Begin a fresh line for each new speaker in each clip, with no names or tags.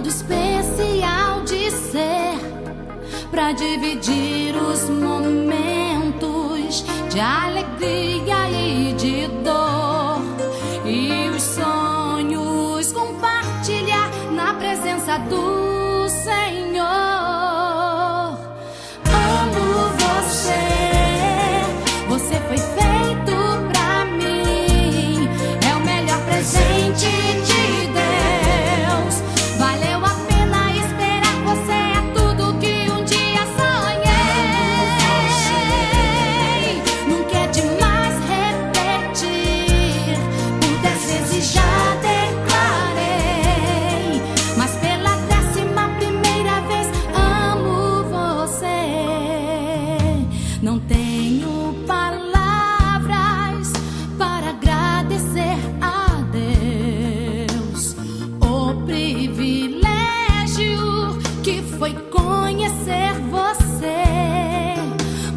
todo especial de ser, pra dividir os momentos de alegria e de dor, e os sonhos compartilhar na presença do Senhor. Amo você, você foi feito pra mim, é o melhor presente de Deus. Valeu a pena esperar, você é tudo que um dia sonhei. Nunca é demais repetir, por 10 vezes já declarei, mas pela 11ª vez amo você. Não tenho palavras para agradecer a Deus o privilégio que foi conhecer você.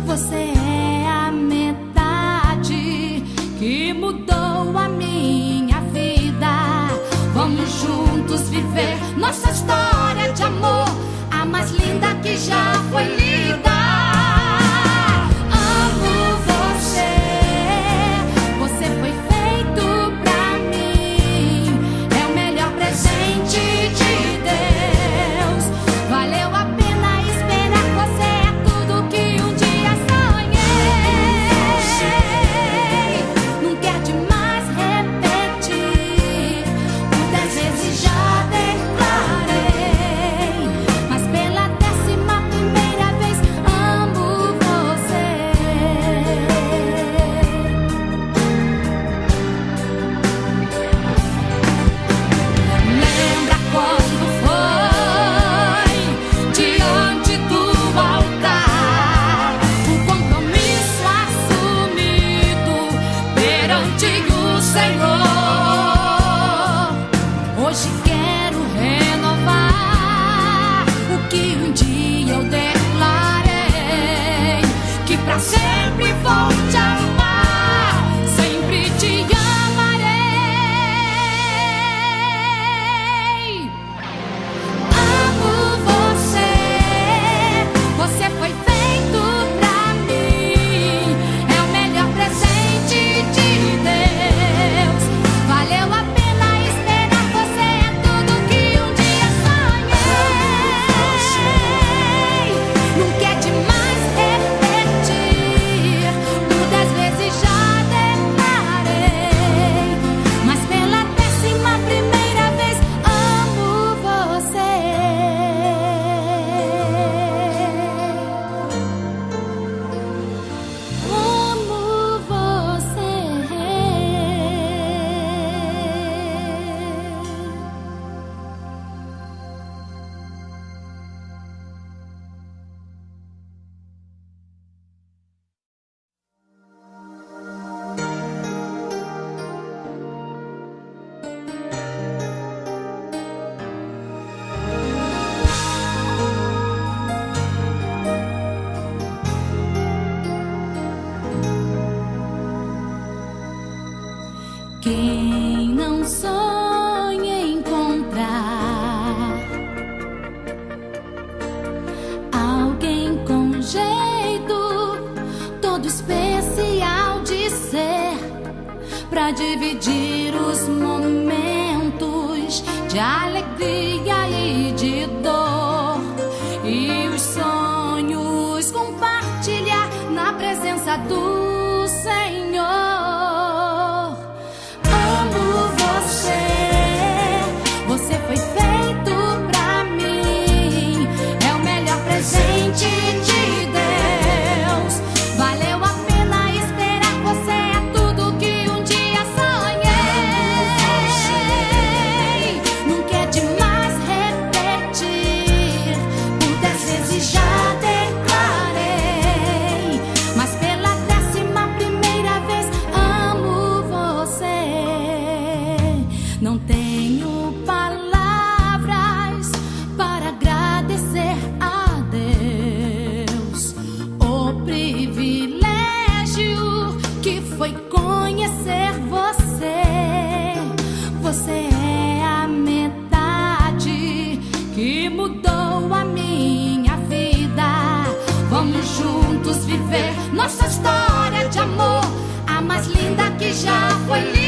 Você é a metade que mudou a minha vida. Vamos juntos viver nossa história de amor, a mais linda que já foi lida. Amo você, você foi feito pra mim, é o melhor presente de Deus. Valeu a pena esperar, você é tudo que um dia sonhei. Não quer demais repetir, por 10 vezes já declarei, mas pela 11ª vez amo você. Lembra quando foi diante do altar, o compromisso assumido perante o Senhor. Hoje quero renovar o que um dia eu declarei, que pra sempre vou te amar, sempre te amarei. Amo você, você foi feito pra mim, é o melhor presente de Deus. Valeu a pena esperar, você é tudo que um dia sonhei. Não quer demais repetir, por 10 vezes já declarei, mas pela 11ª vez amo você. Amo você. Quem não sonha em encontrar alguém com jeito todo especial de ser, pra dividir os momentos de alegria e de dor, e os sonhos compartilhar na presença do Senhor. Amo você, você foi feito pra mim, é o melhor presente de Deus. Valeu a pena esperar, você é tudo que um dia sonhei. Nunca é demais que mudou a minha vida. Vamos juntos viver nossa história de amor, a mais linda que já foi linda.